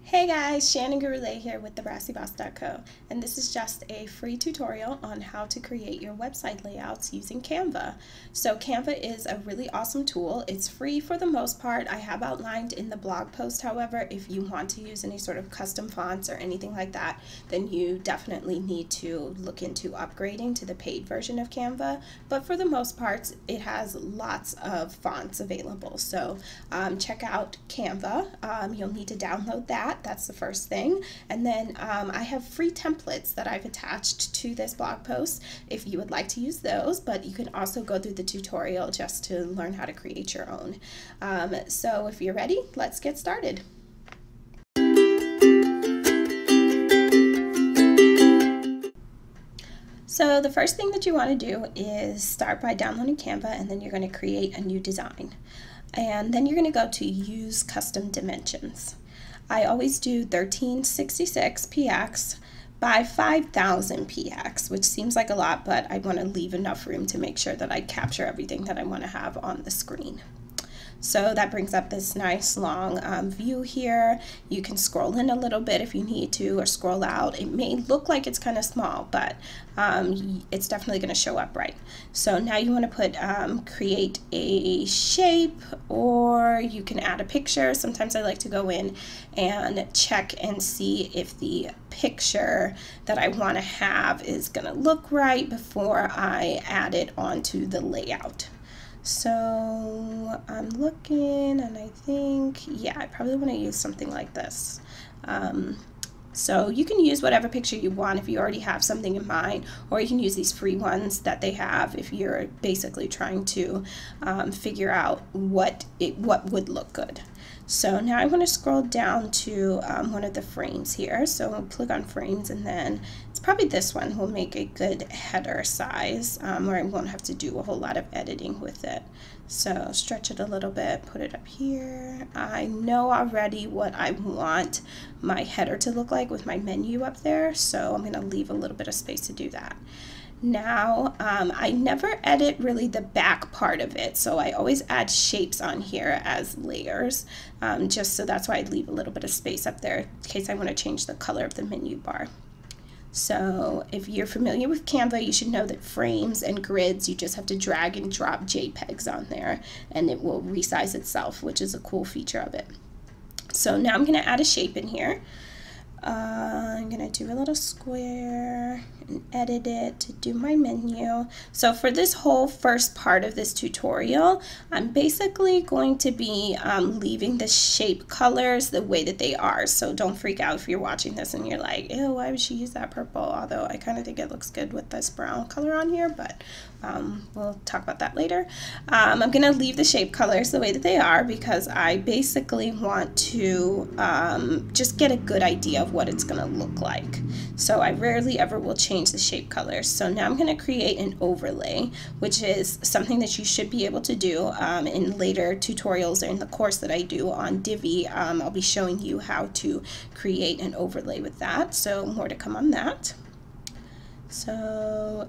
Hey guys, Shannon Gurulay here with thebrassyboss.co, and this is just a free tutorial on how to create your website layouts using Canva. So Canva is a really awesome tool. It's free for the most part. I have outlined in the blog post, however, if you want to use any sort of custom fonts or anything like that, then you definitely need to look into upgrading to the paid version of Canva. But for the most part, it has lots of fonts available. So check out Canva. You'll need to download that. That's the first thing. And then I have free templates that I've attached to this blog post if you would like to use those, but you can also go through the tutorial just to learn how to create your own. So if you're ready, let's get started. So the first thing that you want to do is start by downloading Canva, and then you're going to create a new design. And then you're going to go to Use Custom Dimensions. I always do 1366 px by 5000 px, which seems like a lot, but I want to leave enough room to make sure that I capture everything that I want to have on the screen. So that brings up this nice long view here. You can scroll in a little bit if you need to, or scroll out. It may look like it's kind of small, but it's definitely going to show up right. So now you want to put create a shape, or you can add a picture. Sometimes I like to go in and check and see if the picture that I want to have is going to look right before I add it onto the layout. So I'm looking, and I think, yeah, I probably want to use something like this. So you can use whatever picture you want if you already have something in mind, or you can use these free ones that they have if you're basically trying to figure out what would look good. So now I want to scroll down to one of the frames here. So I'll click on frames, and then it's probably this one will make a good header size where I won't have to do a whole lot of editing with it. So stretch it a little bit, put it up here. I know already what I want my header to look like with my menu up there, so I'm going to leave a little bit of space to do that. Now, I never edit really the back part of it, so I always add shapes on here as layers, just so that's why I leave a little bit of space up there in case I want to change the color of the menu bar. So if you're familiar with Canva, you should know that frames and grids, you just have to drag and drop JPEGs on there, and it will resize itself, which is a cool feature of it. So now I'm going to add a shape in here. I'm going to do a little square and edit it to do my menu. So for this whole first part of this tutorial, I'm basically going to be leaving the shape colors the way that they are. So don't freak out if you're watching this and you're like, ew, why would she use that purple? Although I kind of think it looks good with this brown color on here, but we'll talk about that later. I'm going to leave the shape colors the way that they are because I basically want to just get a good idea of what it's going to look like. So I rarely ever will change the shape colors. So now I'm going to create an overlay, which is something that you should be able to do in later tutorials or in the course that I do on Divi. I'll be showing you how to create an overlay with that. So more to come on that. So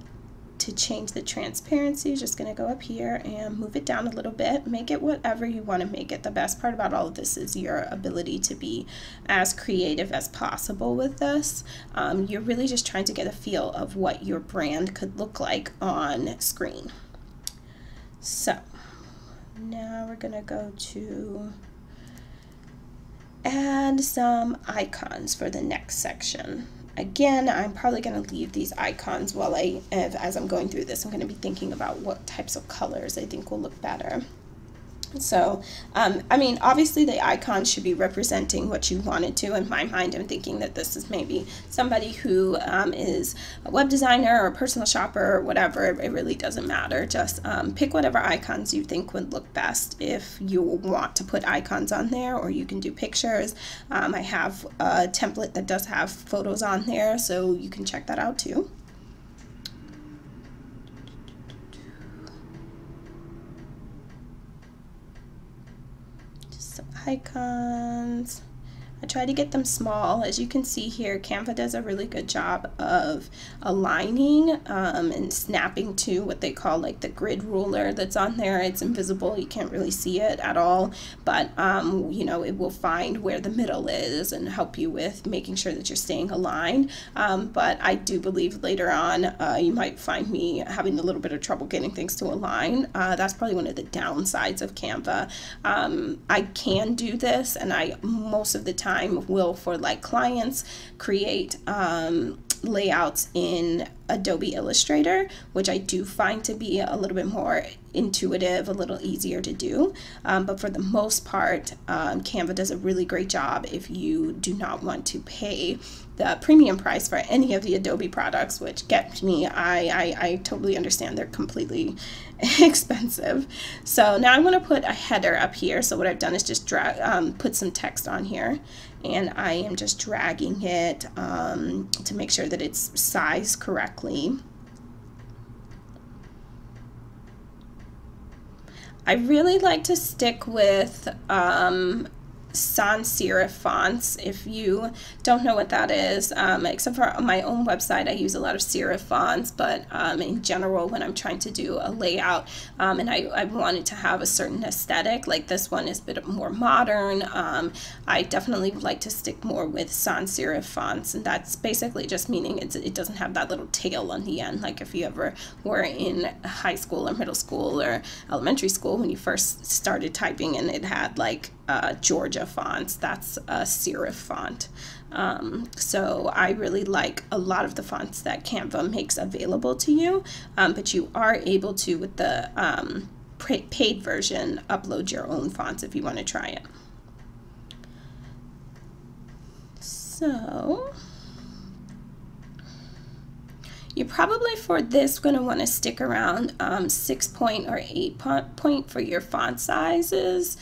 to change the transparency, just going to go up here and move it down a little bit. Make it whatever you want to make it. The best part about all of this is your ability to be as creative as possible with this. You're really just trying to get a feel of what your brand could look like on screen. So now we're going to go to add some icons for the next section. Again, I'm probably going to leave these icons while as I'm going through this. I'm going to be thinking about what types of colors I think will look better. So, I mean, obviously the icons should be representing what you wanted to. In my mind, I'm thinking that this is maybe somebody who is a web designer or a personal shopper or whatever. It really doesn't matter. Just pick whatever icons you think would look best if you want to put icons on there, or you can do pictures. I have a template that does have photos on there, so you can check that out too. Icons. I try to get them small. As you can see here, Canva does a really good job of aligning and snapping to what they call like the grid ruler that's on there. It's invisible, you can't really see it at all, but you know, it will find where the middle is and help you with making sure that you're staying aligned. But I do believe later on you might find me having a little bit of trouble getting things to align. That's probably one of the downsides of Canva. I can do this, and I most of the time will, for like clients, create layouts in Adobe Illustrator, which I do find to be a little bit more intuitive, a little easier to do. But for the most part, Canva does a really great job if you do not want to pay the premium price for any of the Adobe products, which get me, I totally understand they're completely expensive. So now I'm going to put a header up here. So what I've done is just drag, put some text on here, and I am just dragging it to make sure that it's sized correctly. I really like to stick with sans serif fonts. If you don't know what that is, except for my own website, I use a lot of serif fonts, but in general, when I'm trying to do a layout and I wanted to have a certain aesthetic, like this one is a bit more modern, I definitely like to stick more with sans serif fonts, and that's basically just meaning it doesn't have that little tail on the end, like if you ever were in high school or middle school or elementary school when you first started typing and it had like Georgia fonts. That's a serif font. So I really like a lot of the fonts that Canva makes available to you, but you are able to, with the paid version, upload your own fonts if you want to try it. So you're probably for this going to want to stick around 6 point or 8 point for your font sizes,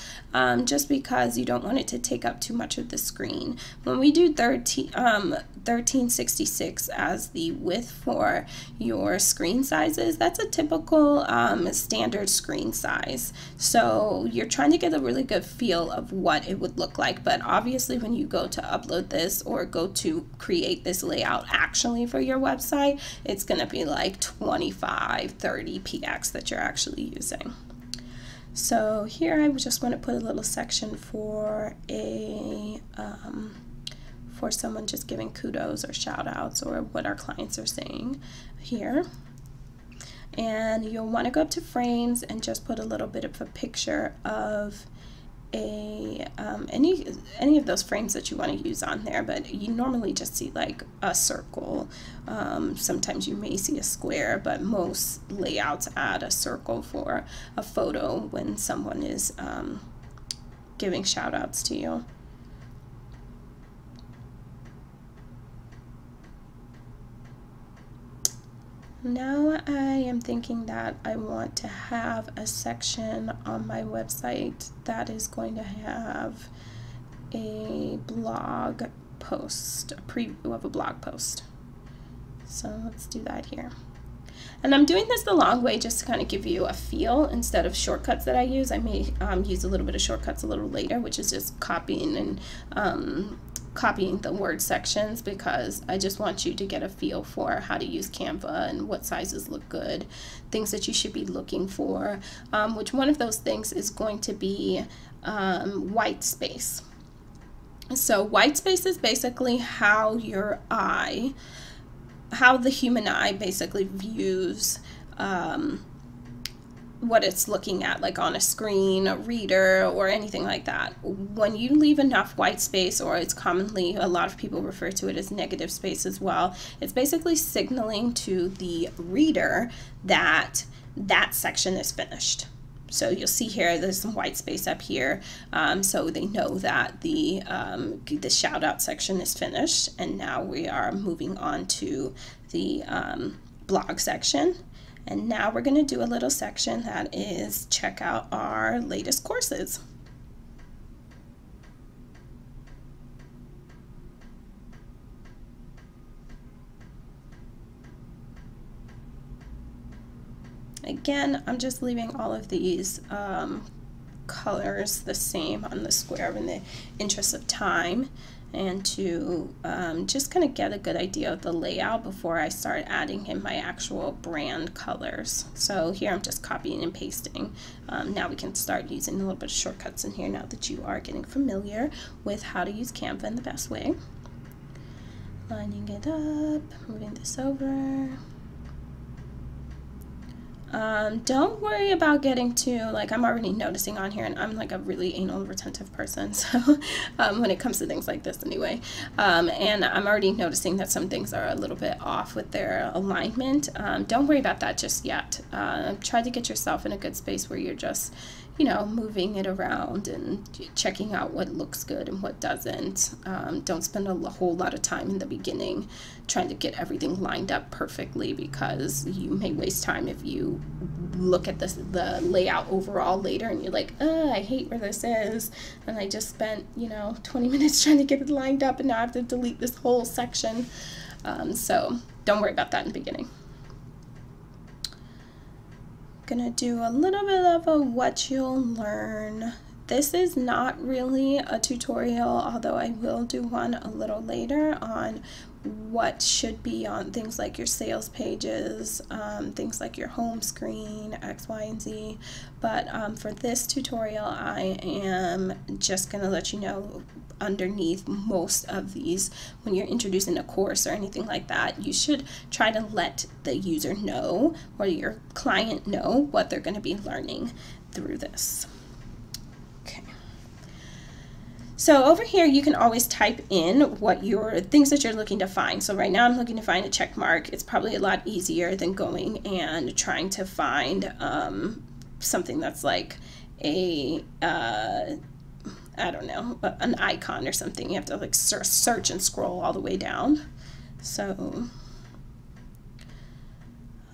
just because you don't want it to take up too much of the screen. When we do 1366 as the width for your screen sizes, that's a typical standard screen size. So you're trying to get a really good feel of what it would look like, but obviously when you go to upload this or go to create this layout actually for your website, it's going to be like 25, 30 px that you're actually using. So here I just want to put a little section for a for someone just giving kudos or shout outs or what our clients are saying here. And you'll want to go up to frames and just put a little bit of a picture of a any of those frames that you want to use on there, but you normally just see like a circle. Sometimes you may see a square, but most layouts add a circle for a photo when someone is giving shout outs to you. Now I am thinking that I want to have a section on my website that is going to have a blog post, a preview of a blog post. So let's do that here. And I'm doing this the long way just to kind of give you a feel instead of shortcuts that I use. I may use a little bit of shortcuts a little later, which is just copying and copying the word sections, because I just want you to get a feel for how to use Canva and what sizes look good, things that you should be looking for, which one of those things is going to be white space. So white space is basically how your eye, how the human eye basically views what it's looking at, like on a screen, a reader, or anything like that. When you leave enough white space, or it's commonly, a lot of people refer to it as negative space as well, it's basically signaling to the reader that that section is finished. So you'll see here there's some white space up here, so they know that the shout out section is finished, and now we are moving on to the blog section. And now we're going to do a little section that is check out our latest courses. Again, I'm just leaving all of these colors the same on the square in the interest of time. and to just kind of get a good idea of the layout before I start adding in my actual brand colors. So here I'm just copying and pasting. Now we can start using a little bit of shortcuts in here now that you are getting familiar with how to use Canva in the best way. Lining it up, moving this over. Don't worry about getting to, like, I'm already noticing on here, and I'm like a really anal retentive person, so when it comes to things like this anyway, and I'm already noticing that some things are a little bit off with their alignment. Don't worry about that just yet. Try to get yourself in a good space where you're just, you know, moving it around and checking out what looks good and what doesn't. Don't spend a whole lot of time in the beginning trying to get everything lined up perfectly, because you may waste time if you look at the layout overall later and you're like, oh, I hate where this is, and I just spent, you know, 20 minutes trying to get it lined up, and now I have to delete this whole section. So don't worry about that in the beginning. Gonna do a little bit of a what you'll learn. This is not really a tutorial, although I will do one a little later on what should be on things like your sales pages, things like your home screen, X, Y, and Z. But for this tutorial, I am just going to let you know underneath most of these, when you're introducing a course or anything like that, you should try to let the user know, or your client know, what they're going to be learning through this. So over here, you can always type in what your things that you're looking to find. So right now I'm looking to find a check mark. It's probably a lot easier than going and trying to find something that's like a, I don't know, an icon or something. You have to like search and scroll all the way down. So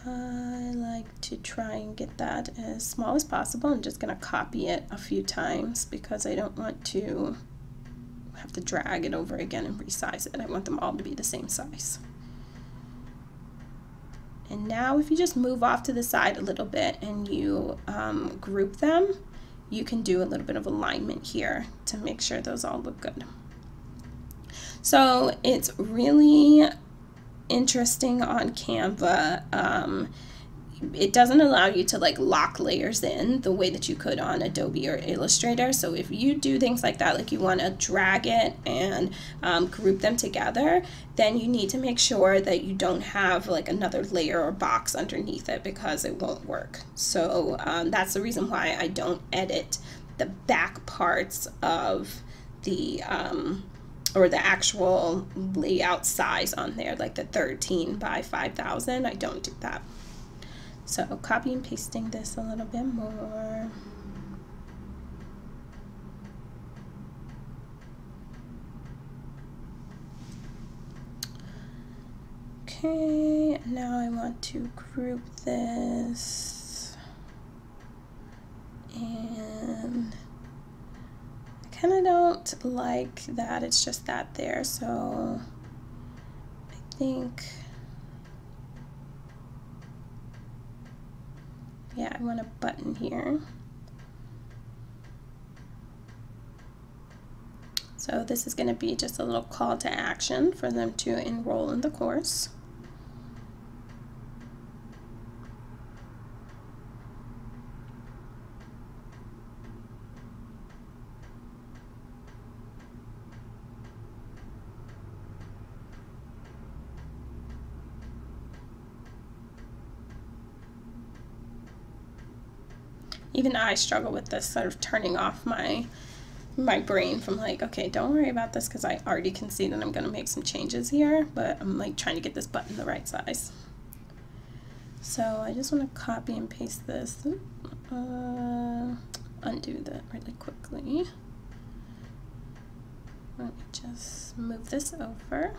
I like to try and get that as small as possible. I'm just going to copy it a few times because I don't want to have to drag it over again and resize it. I want them all to be the same size. And now if you just move off to the side a little bit and you group them, you can do a little bit of alignment here to make sure those all look good. So it's really interesting on Canva. It doesn't allow you to like lock layers in the way that you could on Adobe or Illustrator. So if you do things like that, like you want to drag it and group them together, then you need to make sure that you don't have like another layer or box underneath it, because it won't work. So that's the reason why I don't edit the back parts of the or the actual layout size on there, like the 13 by 5000. I don't do that. So copy and pasting this a little bit more. Okay, now I want to group this, and I kind of don't like that it's just that there, so I think, yeah, I want a button here. So this is going to be just a little call to action for them to enroll in the course. Even I struggle with this, sort of turning off my brain from like, okay, don't worry about this, because I already can see that I'm going to make some changes here, but I'm like trying to get this button the right size. So I just want to copy and paste this, undo that really quickly. Let me just move this over.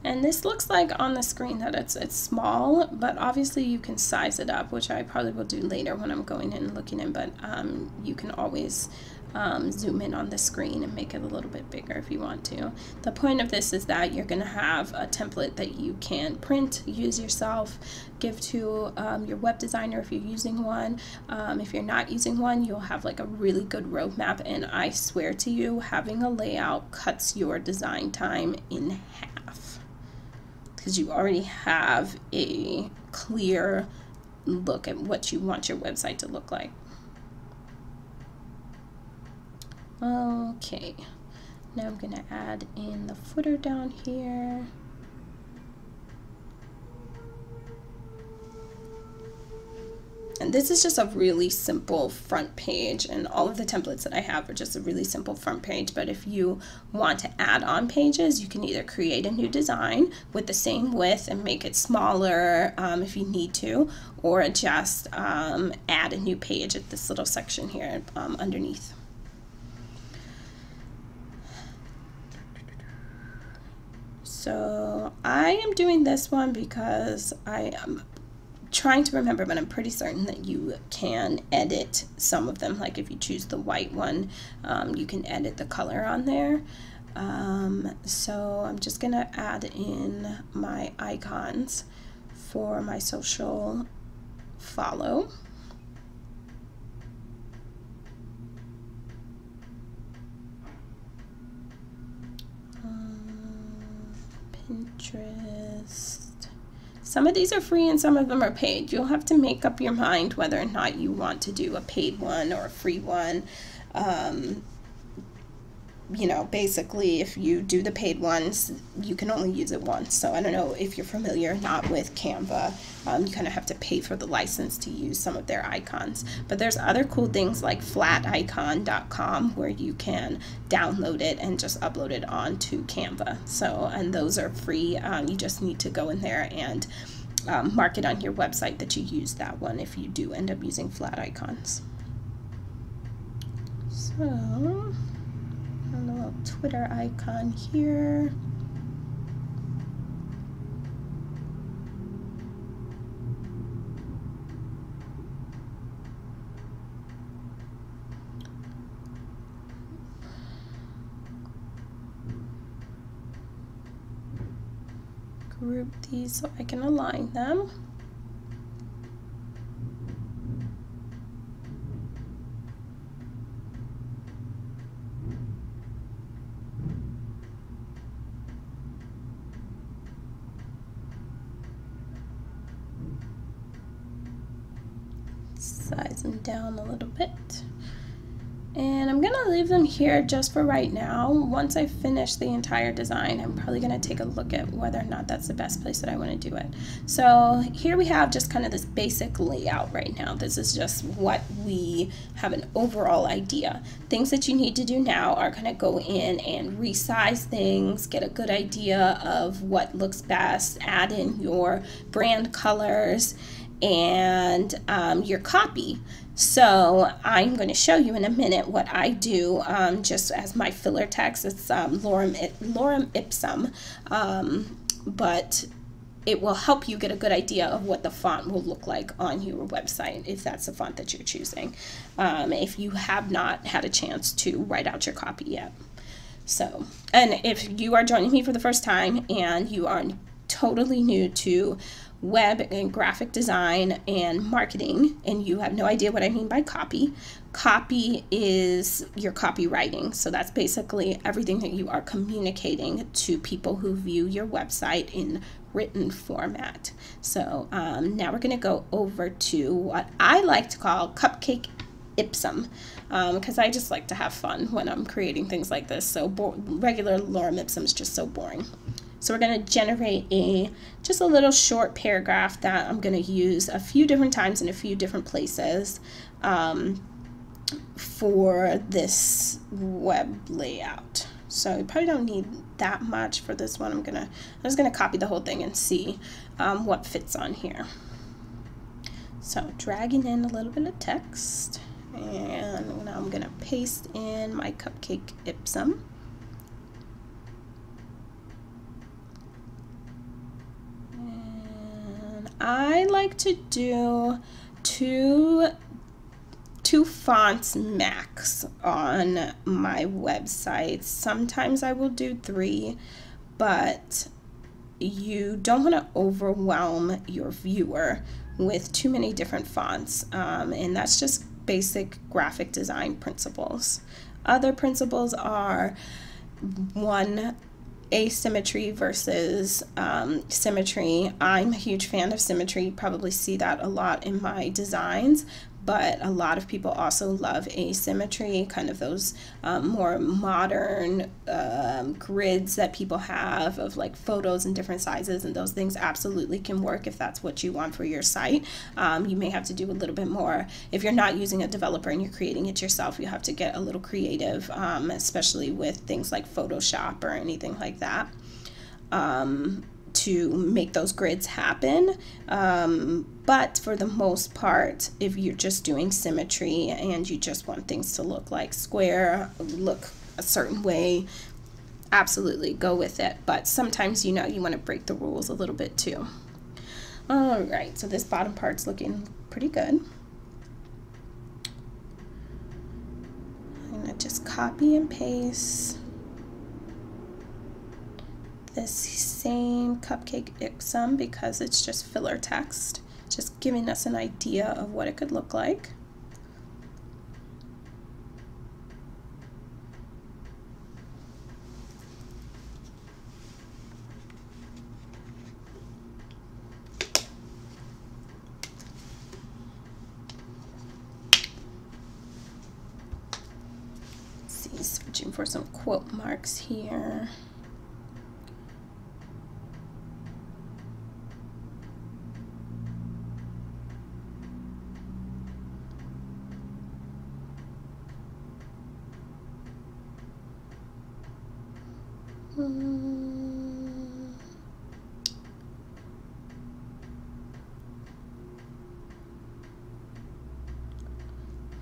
And this looks like on the screen that it's small, but obviously you can size it up, which I probably will do later when I'm going in and looking in, but you can always zoom in on the screen and make it a little bit bigger if you want to. The point of this is that you're going to have a template that you can print, use yourself, give to your web designer if you're using one. If you're not using one, you'll have like a really good roadmap, and I swear to you, having a layout cuts your design time in half because you already have a clear look at what you want your website to look like. Okay, now I'm going to add in the footer down here. And this is just a really simple front page, and all of the templates that I have are just a really simple front page. But if you want to add on pages, you can either create a new design with the same width and make it smaller if you need to, or just add a new page at this little section here underneath. So I am doing this one because I am trying to remember, but I'm pretty certain that you can edit some of them. Like if you choose the white one, you can edit the color on there. So I'm just gonna add in my icons for my social follow. Pinterest. Some of these are free and some of them are paid. You'll have to make up your mind whether or not you want to do a paid one or a free one. You know, basically, if you do the paid ones, you can only use it once. So I don't know if you're familiar or not with Canva. You kind of have to pay for the license to use some of their icons. But there's other cool things like flaticon.com where you can download it and just upload it onto Canva. So, and those are free. You just need to go in there and mark it on your website that you use that one if you do end up using flat icons. So a little Twitter icon here. Group these so I can align them. Size them down a little bit. And I'm gonna leave them here just for right now. Once I finish the entire design, I'm probably gonna take a look at whether or not that's the best place that I wanna do it. So here we have just kind of this basic layout right now. This is just what we have an overall idea. Things that you need to do now are gonna go in and resize things, get a good idea of what looks best, add in your brand colors, and your copy. So I'm going to show you in a minute what I do just as my filler text. It's lorem ipsum, but it will help you get a good idea of what the font will look like on your website if that's the font that you're choosing, if you have not had a chance to write out your copy yet. So, and if you are joining me for the first time and you are totally new to web and graphic design and marketing, and you have no idea what I mean by copy. Copy is your copywriting. So that's basically everything that you are communicating to people who view your website in written format. So now we're going to go over to what I like to call cupcake ipsum, because I just like to have fun when I'm creating things like this. So regular lorem ipsum is just so boring. So we're going to generate just a little short paragraph that I'm going to use a few different times in a few different places for this web layout. So you probably don't need that much for this one. I'm just going to copy the whole thing and see what fits on here. So dragging in a little bit of text, and now I'm going to paste in my cupcake ipsum. I like to do two 2 fonts max on my website. Sometimes I will do 3, but you don't want to overwhelm your viewer with too many different fonts, and that's just basic graphic design principles. Other principles are, 1, asymmetry versus symmetry. I'm a huge fan of symmetry. You probably see that a lot in my designs, but a lot of people also love asymmetry, kind of those more modern grids that people have of like photos in different sizes, and those things absolutely can work if that's what you want for your site. You may have to do a little bit more. If you're not using a developer and you're creating it yourself, you have to get a little creative, especially with things like Photoshop or anything like that, to make those grids happen. But for the most part, if you're just doing symmetry and you just want things to look like square, look a certain way, absolutely go with it. But sometimes, you know, you want to break the rules a little bit too. All right, so this bottom part's looking pretty good. I'm gonna just copy and paste this same cupcake ixom because it's just filler text, just giving us an idea of what it could look like. Let's see, switching for some quote marks here.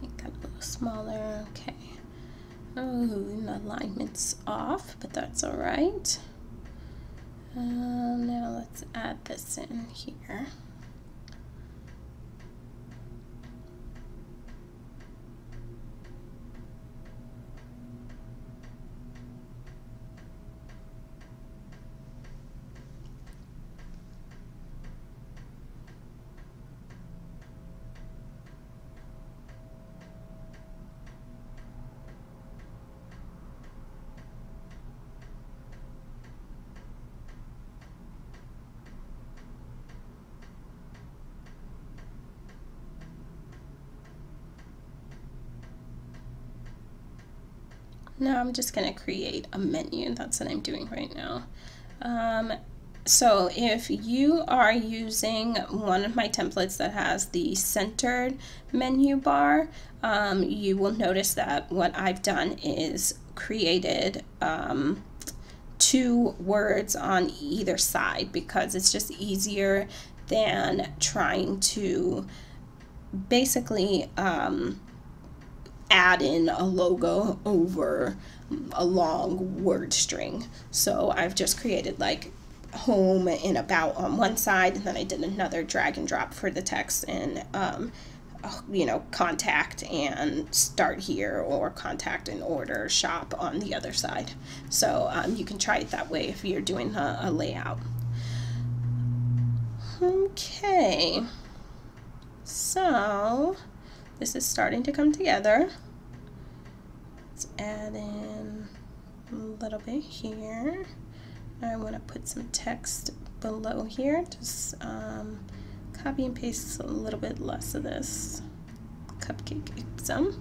Make that a little smaller. Okay. Oh, the alignment's off, but that's all right. Now let's add this in here. Now I'm just going to create a menu. That's what I'm doing right now. So if you are using one of my templates that has the centered menu bar, you will notice that what I've done is created 2 words on either side, because it's just easier than trying to basically add in a logo over a long word string. So I've just created like home and about on one side, and then I did another drag and drop for the text, and you know, contact and start here, or contact and order shop on the other side. So you can try it that way if you're doing a layout. Okay, so this is starting to come together. Let's add in a little bit here. I want to put some text below here. Just copy and paste a little bit less of this cupcake ixom.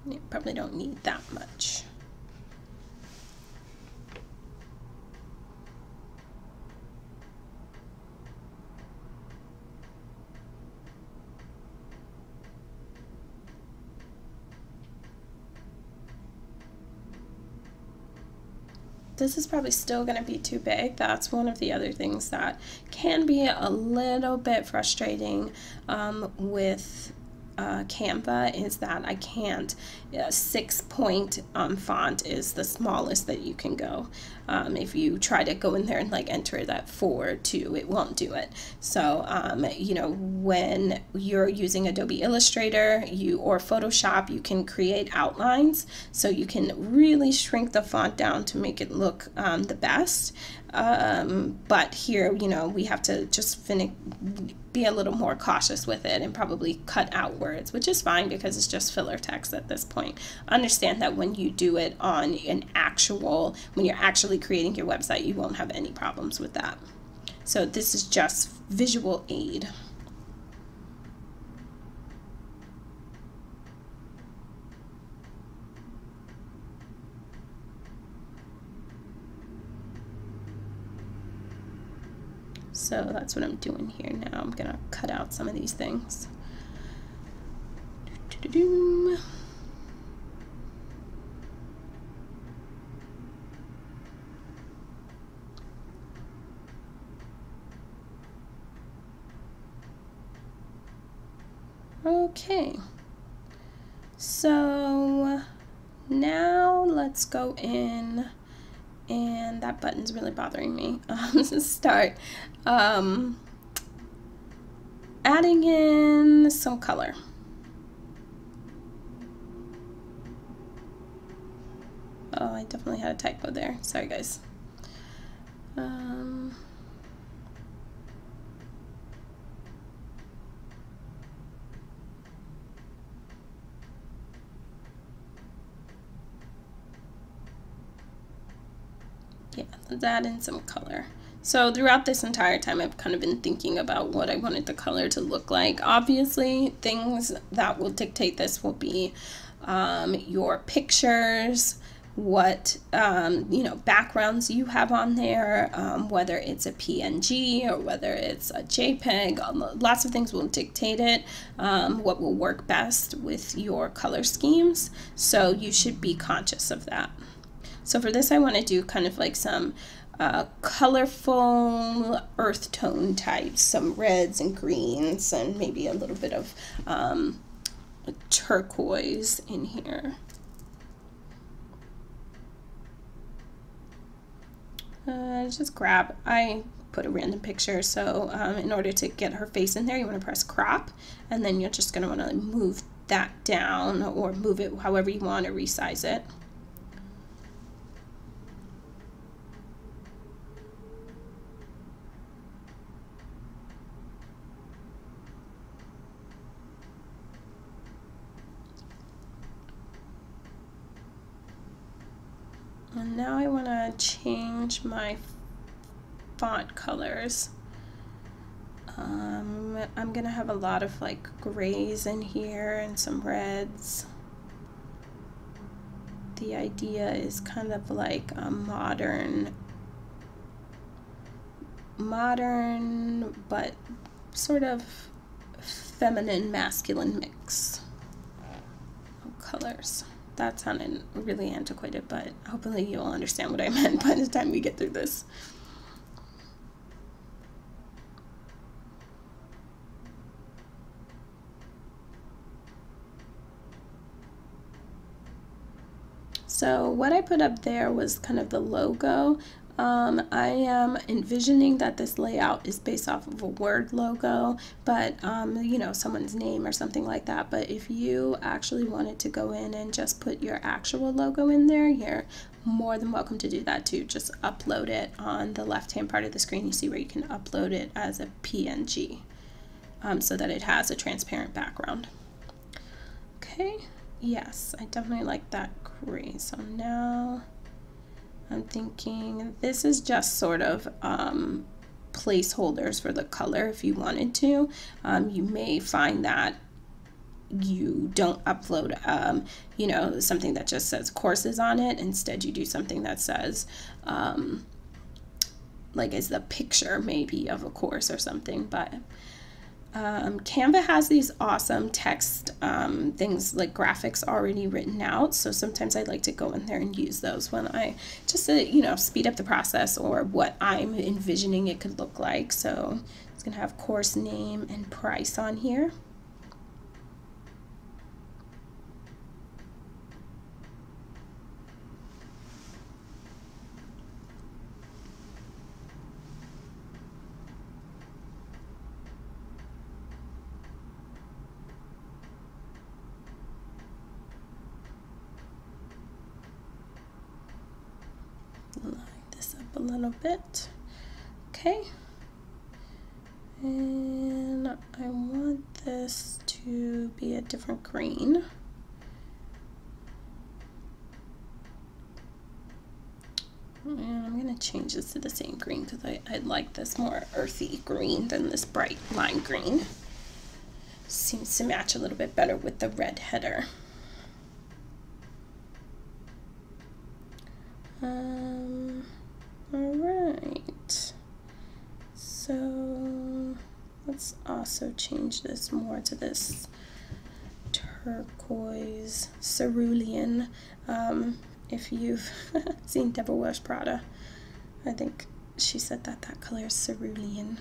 You probably don't need that much. This is probably still going to be too big. That's one of the other things that can be a little bit frustrating with Canva is that I can't, 6-point font is the smallest that you can go. If you try to go in there and like enter that 4:2, it won't do it. So, you know, when you're using Adobe Illustrator or Photoshop, you can create outlines. So you can really shrink the font down to make it look the best. But here, you know, we have to just be a little more cautious with it and probably cut out words, which is fine because it's just filler text at this point. Understand that when you do it on when you're actually creating your website, you won't have any problems with that. So this is just visual aid. So that's what I'm doing here now. I'm gonna cut out some of these things. Okay, so now let's go in, and that button's really bothering me. Start adding in some color. Oh, I definitely had a typo there. Sorry, guys. Yeah, let's add in some color. So throughout this entire time, I've kind of been thinking about what I wanted the color to look like. Obviously, things that will dictate this will be your pictures, what you know, backgrounds you have on there, whether it's a PNG or whether it's a JPEG. Lots of things will dictate it, what will work best with your color schemes. So you should be conscious of that. So for this, I want to do kind of like some colorful earth tone types, some reds and greens, and maybe a little bit of turquoise in here. I put a random picture, so in order to get her face in there, you want to press crop, and then you're just going to want to move that down or move it however you want to resize it. And now I want to change my font colors. I'm going to have a lot of like grays in here and some reds. The idea is kind of like a modern but sort of feminine masculine mix of colors. That sounded really antiquated, but hopefully you'll understand what I meant by the time we get through this. So what I put up there was kind of the logo. I am envisioning that this layout is based off of a Word logo, but you know, someone's name or something like that. But if you actually wanted to go in and just put your actual logo in there, you're more than welcome to do that too. Just upload it on the left-hand part of the screen. You see where you can upload it as a PNG so that it has a transparent background. Okay, yes, I definitely like that gray. So now I'm thinking this is just sort of placeholders for the color if you wanted to. You may find that you don't upload, you know, something that just says courses on it. Instead, you do something that says, like is the picture maybe of a course or something. But Canva has these awesome text things like graphics already written out, so sometimes I like to go in there and use those when I just you know, speed up the process or what I'm envisioning it could look like. So it's gonna have course name and price on here. up a little bit. Okay. And I want this to be a different green. And I'm going to change this to the same green because I like this more earthy green than this bright lime green. Seems to match a little bit better with the red header. All right. So let's also change this more to this turquoise cerulean. If you've seen Devil Wears Prada, I think she said that that color is cerulean.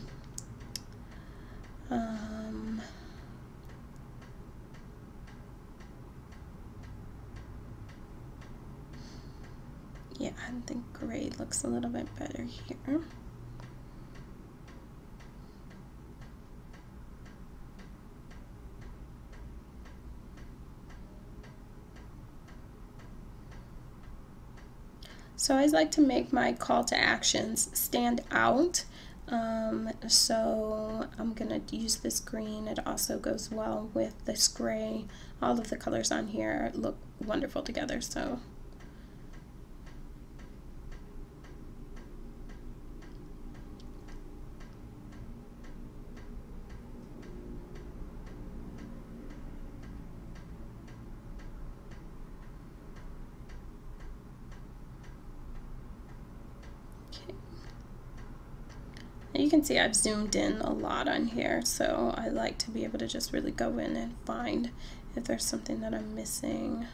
Yeah, I think gray looks a little bit better here. So I like to make my call to actions stand out. So I'm gonna use this green. It also goes well with this gray. All of the colors on here look wonderful together. So you can see I've zoomed in a lot on here, so I like to be able to just really go in and find if there's something that I'm missing.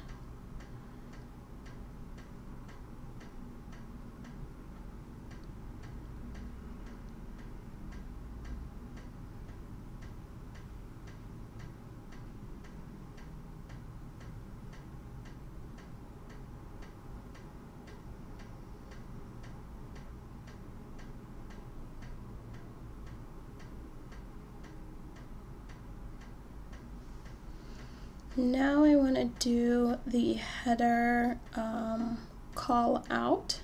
Now I want to do the header call out.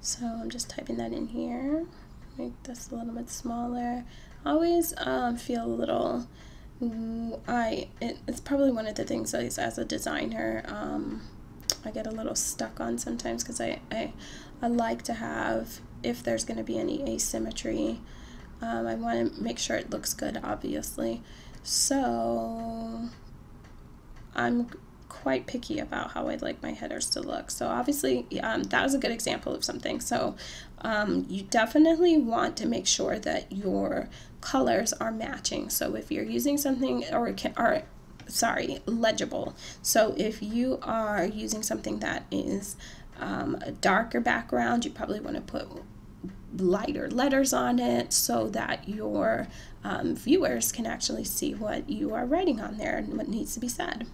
So I'm just typing that in here. Make this a little bit smaller. I always feel a little, it's probably one of the things as a designer I get a little stuck on sometimes, because I like to have, if there's going to be any asymmetry, I want to make sure it looks good, obviously. So I'm quite picky about how I'd like my headers to look. So obviously that was a good example of something. So you definitely want to make sure that your colors are matching. So if you're using something, legible. So if you are using something that is a darker background, you probably want to put lighter letters on it so that your viewers can actually see what you are writing on there and what needs to be said.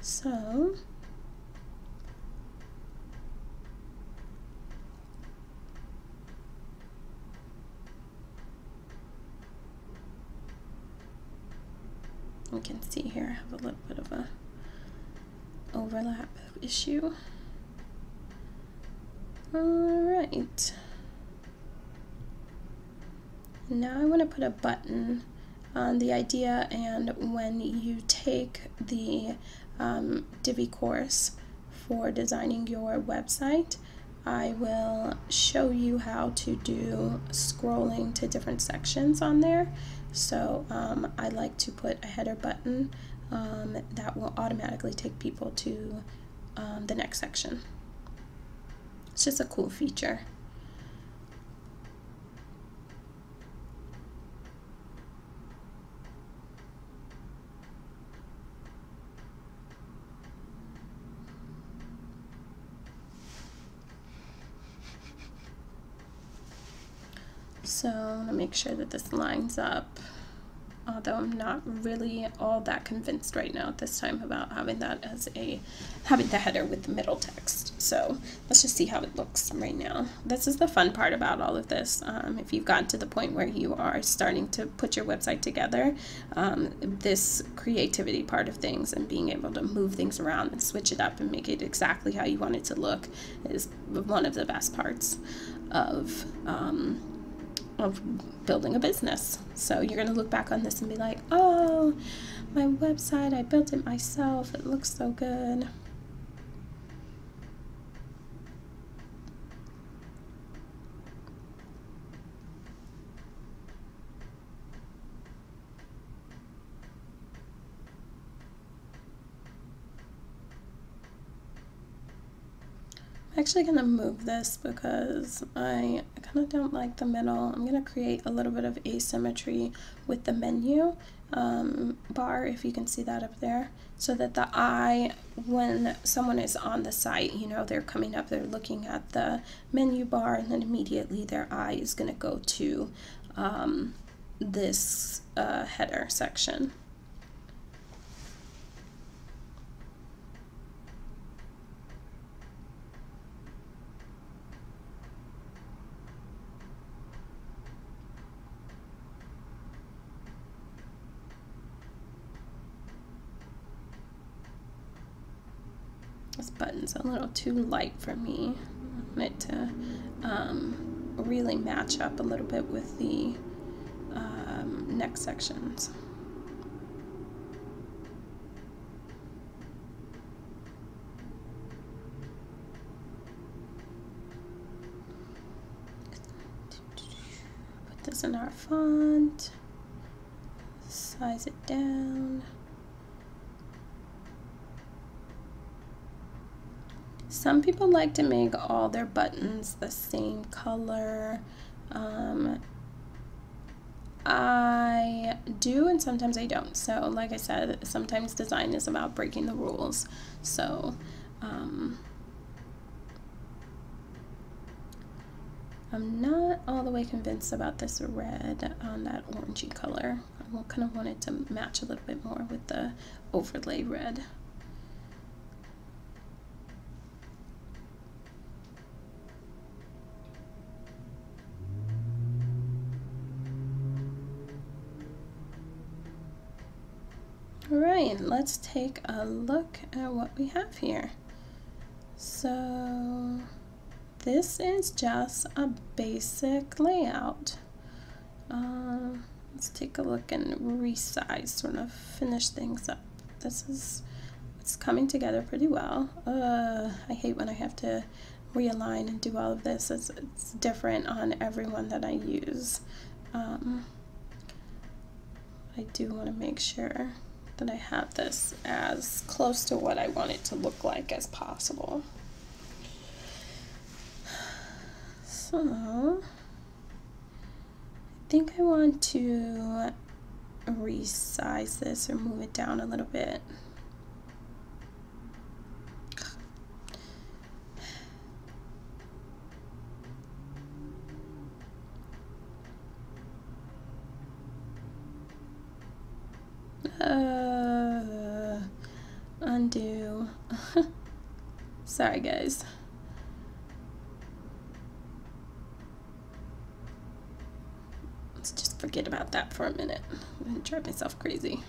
So you can see here I have a little bit of a overlap issue. All right. Now I want to put a button on the idea, and when you take the Divi course for designing your website, I will show you how to do scrolling to different sections on there. So I like to put a header button that will automatically take people to the next section. It's just a cool feature. So I want to make sure that this lines up. although I'm not really all that convinced right now at this time about having that as having the header with the middle text. So let's just see how it looks right now. This is the fun part about all of this. If you've gotten to the point where you are starting to put your website together, this creativity part of things and being able to move things around and switch it up and make it exactly how you want it to look is one of the best parts of building a business. So you're going to look back on this and be like, oh, my website, I built it myself. It looks so good. I'm actually going to move this because I kind of don't like the middle. I'm going to create a little bit of asymmetry with the menu bar, if you can see that up there, so that the eye, when someone is on the site, you know, they're coming up, they're looking at the menu bar, and then immediately their eye is going to go to this header section. This button's a little too light for me. I want it to really match up a little bit with the next sections. Put this in our font, size it down. Some people like to make all their buttons the same color. I do, and sometimes I don't. So like I said, sometimes design is about breaking the rules. So I'm not all the way convinced about this red on that orangey color. I kind of want it to match a little bit more with the overlay red. All right, let's take a look at what we have here. So this is just a basic layout. Let's take a look and resize, sort of finish things up. It's coming together pretty well. I hate when I have to realign and do all of this. It's different on everyone that I use. I do want to make sure that I have this as close to what I want it to look like as possible. So I think I want to resize this or move it down a little bit. Undo. Sorry guys. Let's just forget about that for a minute. I'm gonna drive myself crazy.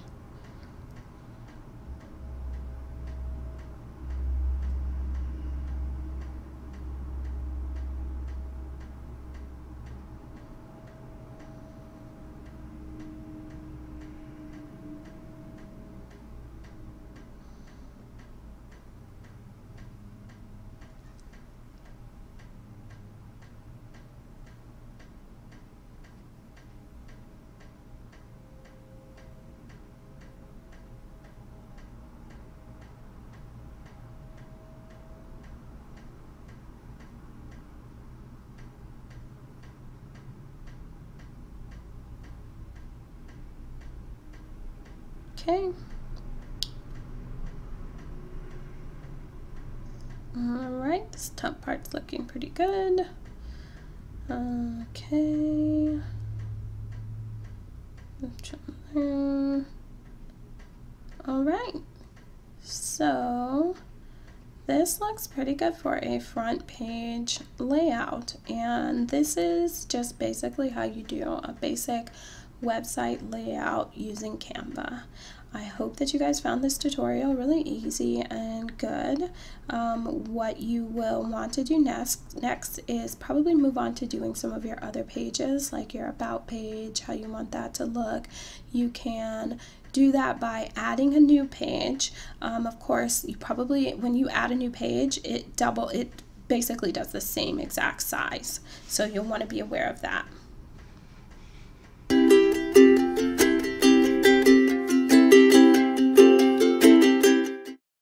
Okay. Alright, this top part's looking pretty good. Okay. All right, so this looks pretty good for a front page layout, and this is just basically how you do a basic website layout using Canva. I hope that you guys found this tutorial really easy and good. What you will want to do next is probably move on to doing some of your other pages, like your about page, how you want that to look. You can do that by adding a new page. Of course, you probably, when you add a new page, it basically does the same exact size. So you'll want to be aware of that.